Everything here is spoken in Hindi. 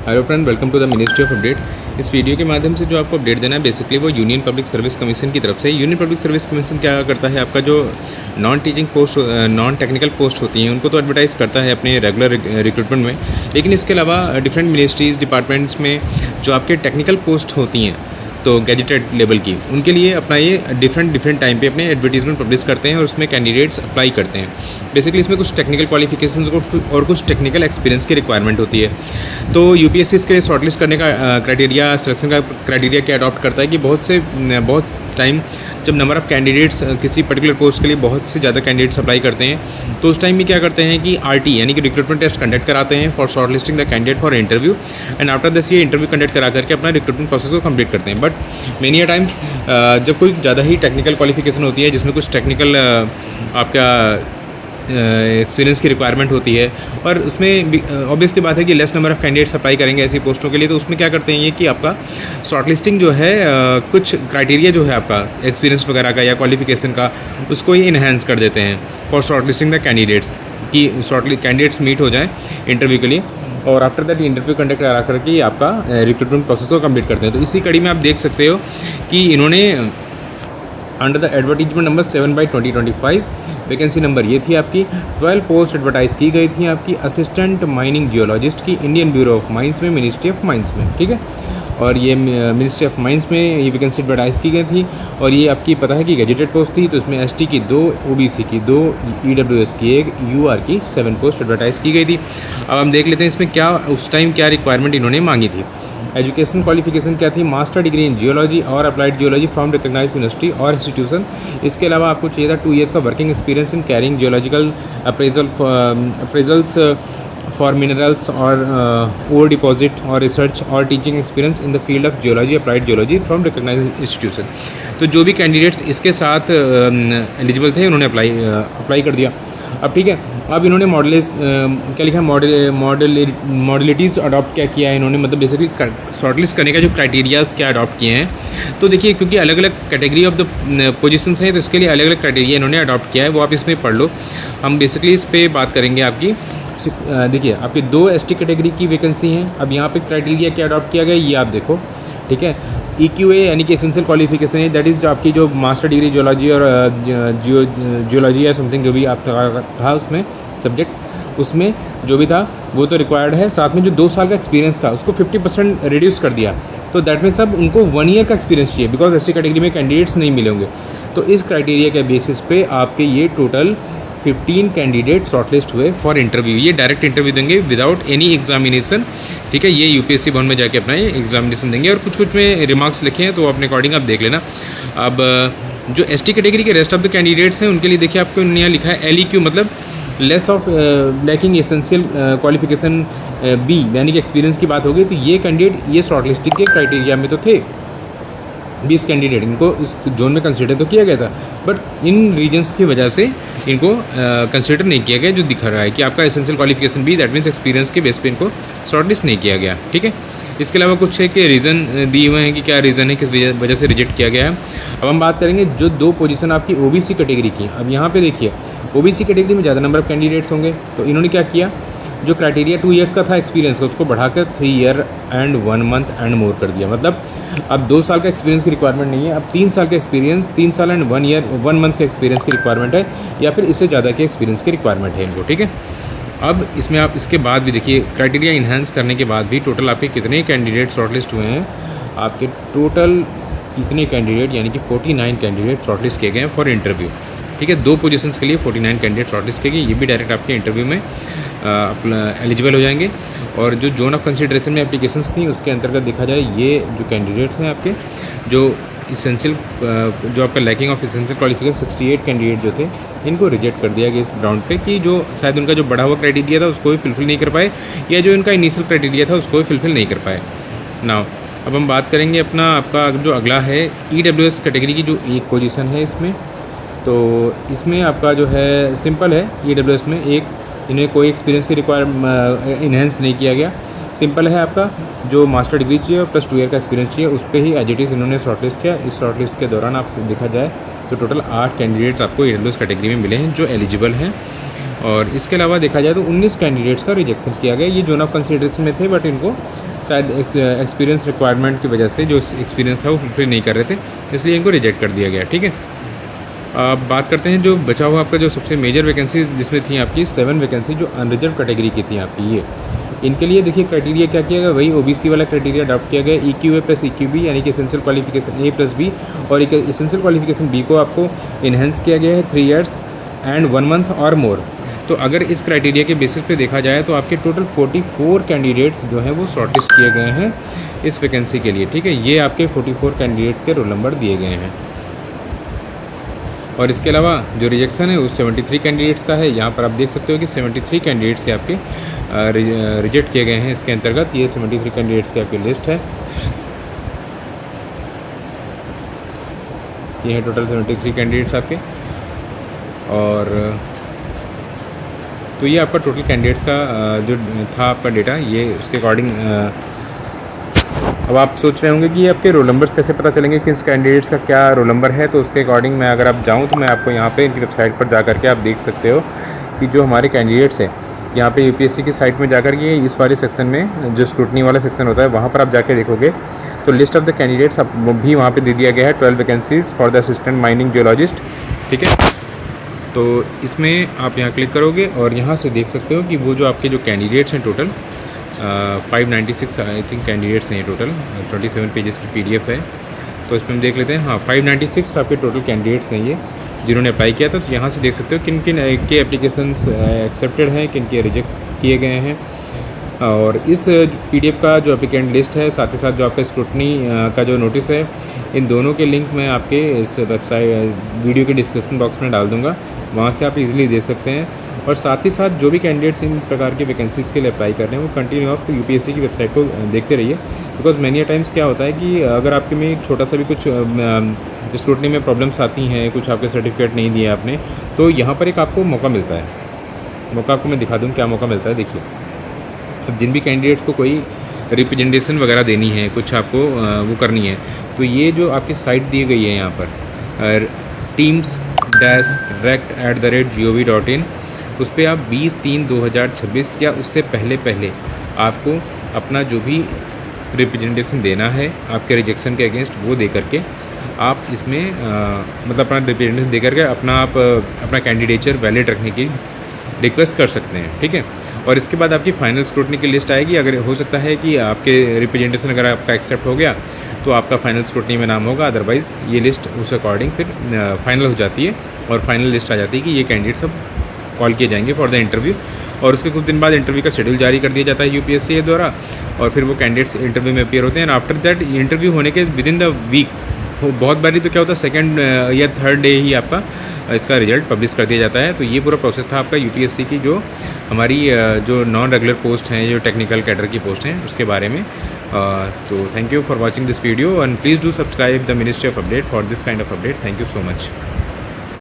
Hello friend, welcome to the ministry of update. इस वीडियो के माध्यम से जो आपको अपडेट देना है बेसिकली वो यूनियन पब्लिक सर्विस कमीशन की तरफ से। यूनियन पब्लिक सर्विस कमीशन क्या करता है, आपका जो non teaching post, non technical post होती हैं उनको तो एडवर्टाइज़ करता है अपने रेगुलर रिक्रूटमेंट में, लेकिन इसके अलावा डिफरेंट मिनिस्ट्रीज़ डिपार्टमेंट्स में जो आपके टेक्निकल पोस्ट होती हैं तो गैजेटेड लेवल की, उनके लिए अपना ये डिफरेंट टाइम पे अपने एडवर्टीजमेंट पब्लिश करते हैं और उसमें कैंडिडेट्स अप्लाई करते हैं। बेसिकली इसमें कुछ टेक्निकल क्वालिफिकेशंस और कुछ टेक्निकल एक्सपीरियंस की रिक्वायरमेंट होती है। तो यूपीएससी इसके लिए शॉर्टलिस्ट करने का क्राइटेरिया, सिलेक्शन का क्राइटेरिया क्या अडॉप्ट करता है कि बहुत टाइम जब नंबर ऑफ़ कैंडिडेट्स किसी पर्टिकुलर पोस्ट के लिए बहुत से ज़्यादा कैंडिडेट्स अप्लाई करते हैं तो उस टाइम में क्या करते हैं कि आरटी यानी कि रिक्रूटमेंट टेस्ट कंडक्ट कराते हैं for short listing the candidate for interview, and after this ये इंटरव्यू कंडक्ट करा करके अपना रिक्रूटमेंट प्रोसेस को कंप्लीट करते हैं। बट मेनी अ टाइम्स जब कोई ज़्यादा ही टेक्निकल क्वालिफिकेशन होती है जिसमें कुछ टेक्निकल आपका एक्सपीरियंस की रिक्वायरमेंट होती है और उसमें ऑब्वियसली बात है कि less number of candidates apply करेंगे ऐसी पोस्टों के लिए, तो उसमें क्या करते हैं ये कि आपका शॉर्टलिस्टिंग जो है कुछ क्राइटेरिया जो है आपका एक्सपीरियंस वगैरह का या क्वालिफिकेशन का, उसको ही इन्हेंस कर देते हैं फॉर शॉर्टलिस्टिंग द कैंडिडेट्स कि कैंडिडेट्स मीट हो जाएँ इंटरव्यू के लिए, और आफ्टर दैट इंटरव्यू कंडक्ट करा करके आपका रिक्रूटमेंट प्रोसेस को कंप्लीट करते हैं। तो इसी कड़ी में आप देख सकते हो कि इन्होंने under the advertisement number 7/2025 vacancy number ये थी आपकी 12 पोस्ट एडवर्टाइज़ की गई थी आपकी असिस्टेंट माइनिंग जियोलॉजिस्ट की इंडियन ब्यूरो ऑफ माइंस में, मिनिस्ट्री ऑफ माइंस में, ठीक है। और ये मिनिस्ट्री ऑफ माइंस में ये वैकेंसी एडवर्टाइज़ की गई थी और ये आपकी पता है कि गैजेटेड पोस्ट थी, तो इसमें एसटी की 2, ओबीसी की 2, ईडब्ल्यूएस की 1, यूआर की 7 पोस्ट एडवर्टाइज़ की गई थी। अब हम देख लेते हैं इसमें क्या उस टाइम क्या रिक्वायरमेंट इन्होंने मांगी थी। एजुकेशन क्वालिफिकेशन क्या थी, मास्टर डिग्री इन जियोलॉजी और applied geology from recognise university और इंस्टीट्यूशन। इसके अलावा आपको चाहिए था 2 ईयर्स का working experience in carrying geological appraisals for minerals और ओर डिपॉजिट और रिसर्च और teaching experience in the field of geology, applied geology from recognise institution. तो जो भी कैंडिडेट्स इसके साथ एलिजिबल थे उन्होंने अप्लाई कर दिया। अब ठीक है, अब इन्होंने क्या लिखा है, मॉडलिटीज़ अडॉप्ट क्या किया है इन्होंने, मतलब बेसिकली शॉर्टलिस्ट करने का जो क्राइटेरियाज़ क्या अडॉप्ट किए हैं। तो देखिए, क्योंकि अलग अलग कैटेगरी ऑफ द पोजीशंस हैं तो इसके लिए अलग अलग क्राइटेरिया इन्होंने अडॉप्ट किया है, वो आप इसमें पढ़ लो। हम बेसिकली इस पर बात करेंगे आपकी। देखिए, आपकी 2 एसटी कैटेगरी की वैकेंसी हैं। अब यहाँ पे क्राइटेरिया क्या अडॉप्ट किया गया ये आप देखो, ठीक है। EQA यानी कि एसेंशियल क्वालिफिकेशन है, दैट इज़ आपकी जो मास्टर डिग्री जियोलॉजी और जियोलॉजी या समथिंग जो भी आप था उसमें सब्जेक्ट, उसमें जो भी था वो तो रिक्वायर्ड है। साथ में जो 2 साल का एक्सपीरियंस था उसको 50% रिड्यूस कर दिया, तो दैट मीन्स अब उनको 1 ईयर का एक्सपीरियंस चाहिए बिकॉज एसटी कैटेगरी में कैंडिडेट्स नहीं मिले होंगे। तो इस क्राइटेरिया के बेसिस पे आपके ये टोटल 15 कैंडिडेट शॉर्टलिस्ट हुए फॉर इंटरव्यू। ये डायरेक्ट इंटरव्यू देंगे विदाउट एनी एग्जामिनेशन, ठीक है। ये यूपीएससी भवन में जाके अपना ये एग्जामिनेशन देंगे और कुछ में रिमार्क्स लिखे हैं तो अपने अकॉर्डिंग आप देख लेना। अब जो एसटी कैटेगरी के रेस्ट ऑफ द कैंडिडेट्स हैं उनके लिए देखिए आपको यहाँ लिखा है LEQ, मतलब less of lacking essential qualification बी, यानी कि एक्सपीरियंस की बात होगी। तो ये कैंडिडेट ये शॉर्टलिस्टिंग के क्राइटेरिया में तो थे, 20 कैंडिडेट इनको इस जोन में कंसिडर तो किया गया था, बट इन रीजन्स की वजह से इनको कंसिडर नहीं किया गया, जो दिखा रहा है कि आपका एसेंशियल क्वालिफिकेशन भी, दैट मीन्स एक्सपीरियंस के बेस पे इनको शॉर्टलिस्ट नहीं किया गया, ठीक है। इसके अलावा कुछ है कि रीज़न दिए हुए हैं कि क्या रीज़न है, किस वजह से रिजेक्ट किया गया है। अब हम बात करेंगे जो 2 पोजीशन आपकी ओबीसी कैटेगरी की। अब यहाँ पे देखिए, ओबीसी कैटेगरी में ज़्यादा नंबर ऑफ कैंडिडेट्स होंगे, तो इन्होंने क्या किया, जो क्राइटेरिया 2 ईयर्स का था एक्सपीरियंस का उसको बढ़ाकर 3 year and 1 month and more कर दिया। मतलब अब 2 साल का एक्सपीरियंस की रिक्वायरमेंट नहीं है, अब 3 साल का एक्सपीरियंस, 3 साल एंड 1 ईयर 1 मंथ के एक्सपीरियंस की रिक्वायरमेंट है, या फिर इससे ज़्यादा के एक्सपीरियंस की रिक्वायरमेंट है इनको, ठीक है। अब इसमें आप इसके बाद भी देखिए, क्राइटेरिया इन्हांस करने के बाद भी टोटल आपके कितने कैंडिडेट शॉर्टलिस्ट हुए हैं। आपके टोटल इतने कैंडिडेट यानी कि 49 कैंडिडेट शॉर्टलिस्ट किए गए हैं फॉर इंटरव्यू, ठीक है। 2 पोजीशंस के लिए 49 कैंडिडेट शॉर्टलिस्ट किए गए, ये भी डायरेक्ट आपके इंटरव्यू में एलिजिबल हो जाएंगे। और जो जोन ऑफ कंसिडरेशन में एप्लीकेशंस थी उसके अंतर्गत देखा जाए, ये जो कैंडिडेट्स हैं आपके जो इसेंशियल जो आपका lacking of essential qualification 68 candidate जो थे इनको रिजेक्ट कर दिया गया इस ग्राउंड पे कि जो शायद उनका जो बढ़ा हुआ क्राइटेरिया था उसको भी फुलफिल नहीं कर पाए, या जो इनका इनिशियल क्राइटेरिया था उसको भी फुलफिल नहीं कर पाए। नाउ अब हम बात करेंगे आपका जो अगला है EWS कैटेगरी की जो एक पोजीशन है इसमें। तो इसमें आपका जो है सिंपल है, EWS में इन्हें कोई एक्सपीरियंस की इन्हेंस नहीं किया गया, सिंपल है। आपका जो मास्टर डिग्री चाहिए और प्लस 2 ईयर का एक्सपीरियंस चाहिए उस पर ही एज इट इज़ इन्होंने शॉर्टलिस्ट किया। इस शॉर्टलिस्ट के दौरान आप देखा जाए तो टोटल 8 कैंडिडेट्स आपको EWS कैटेगरी में मिले हैं जो एलिजिबल हैं, और इसके अलावा देखा जाए तो 19 कैंडिडेट्स का रिजेक्शन किया गया। ये जोन ऑफ कंसिडरेशन में थे बट इनको शायद एक्सपीरियंस रिक्वायरमेंट की वजह से जो एक्सपीरियंस था वो फुलफिल नहीं कर रहे थे, इसलिए इनको रिजेक्ट कर दिया गया। ठीक है, अब बात करते हैं जो बचा हुआ आपका जो सबसे मेजर वैकेंसी जिसमें थी आपकी 7 वैकेंसी जो अनरिजर्व कैटेगरी की थी आपकी। ये इनके लिए देखिए क्राइटेरिया क्या किया गया, वही ओबीसी वाला क्राइटेरिया अडॉप्ट किया गया, EQA प्लस EQB यानी कि essential qualification A plus B और एक एसेंशियल क्वालिफिकेशन B को आपको इन्हेंस किया गया है 3 ईयर्स एंड 1 मंथ और मोर। तो अगर इस क्राइटेरिया के बेसिस पे देखा जाए तो आपके टोटल 44 कैंडिडेट्स जो हैं वो शॉर्टलिस्ट किए गए हैं इस वैकेंसी के लिए। ठीक है, ये आपके 44 कैंडिडेट्स के रोल नंबर दिए गए हैं। और इसके अलावा जो रिजेक्शन है उस 73 कैंडिडेट्स का है। यहाँ पर आप देख सकते हो कि 73 कैंडिडेट्स आपके रिजेक्ट किए गए हैं इसके अंतर्गत। ये 73 कैंडिडेट्स की आपकी लिस्ट है। ये है टोटल 73 कैंडिडेट्स आपके। और तो ये आपका टोटल कैंडिडेट्स का जो था आपका डेटा, ये उसके अकॉर्डिंग अब आप सोच रहे होंगे कि ये आपके रोल नंबर्स कैसे पता चलेंगे, किस कैंडिडेट्स का क्या रोल नंबर है। तो उसके अकॉर्डिंग मैं अगर आप जाऊँ तो मैं आपको यहाँ पे इनकी वेबसाइट पर जा करके आप देख सकते हो कि जो हमारे कैंडिडेट्स हैं यहाँ पे यूपीएससी की साइट में जाकर के इस वाले सेक्शन में जो स्क्रूटनी वाला सेक्शन होता है वहाँ पर आप जाके देखोगे तो लिस्ट ऑफ द कैंडिडेट्स भी वहाँ पे दे दिया गया है। 12 vacancies for the assistant mining geologist. ठीक है, तो इसमें आप यहाँ क्लिक करोगे और यहाँ से देख सकते हो कि वो जो आपके जो कैंडिडेट्स हैं टोटल 596 आई थिंक कैंडिडेट्स हैं ये टोटल। 27 पेजेस की PDF है, तो इसमें हम देख लेते हैं। हाँ, 596 आपके टोटल कैंडिडेट्स हैं ये जिन्होंने अप्लाई किया था। तो यहाँ से देख सकते हो किन किन के एप्लीकेशंस एक्सेप्टेड हैं, किन के रिजेक्ट किए गए हैं। और इस PDF का जो एप्लीकेंट लिस्ट है, साथ ही साथ जो आपका स्क्रूटनी का जो नोटिस है, इन दोनों के लिंक मैं आपके इस वेबसाइट वीडियो के डिस्क्रिप्शन बॉक्स में डाल दूँगा, वहाँ से आप इजीली देख सकते हैं। और साथ ही साथ जो भी कैंडिडेट्स इन प्रकार के वैकेंसीज़ के लिए अप्लाई कर रहे हैं वो कंटिन्यू आप यूपीएससी की वेबसाइट को देखते रहिए। बिकॉज मैनी टाइम्स क्या होता है कि अगर आपके में छोटा सा भी कुछ स्क्रूटनी में प्रॉब्लम्स आती हैं, कुछ आपके सर्टिफिकेट नहीं दिए आपने, तो यहाँ पर एक आपको मौका मिलता है। मौका आपको मैं दिखा दूँ क्या मौका मिलता है। देखिए, अब जिन भी कैंडिडेट्स को कोई रिप्रेजेंटेशन वगैरह देनी है, कुछ आपको वो करनी है, तो ये जो आपकी साइट दी गई है यहाँ पर teams-rect@gov.in, उस पर आप 20/3/2026 या उससे पहले आपको अपना जो भी रिप्रेजेंटेशन देना है आपके रिजेक्शन के अगेंस्ट वो दे करके आप इसमें मतलब अपना रिप्रेजेंटेशन दे करके अपना कैंडिडेचर वैलिड रखने की रिक्वेस्ट कर सकते हैं। ठीक है, और इसके बाद आपकी फाइनल स्क्रूटनी की लिस्ट आएगी। अगर हो सकता है कि आपके रिप्रेजेंटेशन अगर आपका एक्सेप्ट हो गया तो आपका फाइनल स्क्रूटनी में नाम होगा, अदरवाइज़ ये लिस्ट उस अकॉर्डिंग फिर फाइनल हो जाती है और फाइनल लिस्ट आ जाती है कि ये कैंडिडेट सब कॉल किए जाएंगे फॉर द इंटरव्यू। और उसके कुछ दिन बाद इंटरव्यू का शेड्यूल जारी कर दिया जाता है यूपीएससी द्वारा, और फिर वो कैंडिडेट्स इंटरव्यू में अपीयर होते हैं। आफ्टर दैट इंटरव्यू होने के विद इन द वीक बहुत बारी तो क्या होता है सेकंड या थर्ड डे ही आपका इसका रिजल्ट पब्लिश कर दिया जाता है। तो ये पूरा प्रोसेस था आपका यूपीएससी की जो हमारी जो नॉन रेगुलर पोस्ट हैं, जो टेक्निकल कैडर की पोस्ट हैं, उसके बारे में। तो thank you for watching this video and please do subscribe the ministry of update for this kind of update. Thank you so much.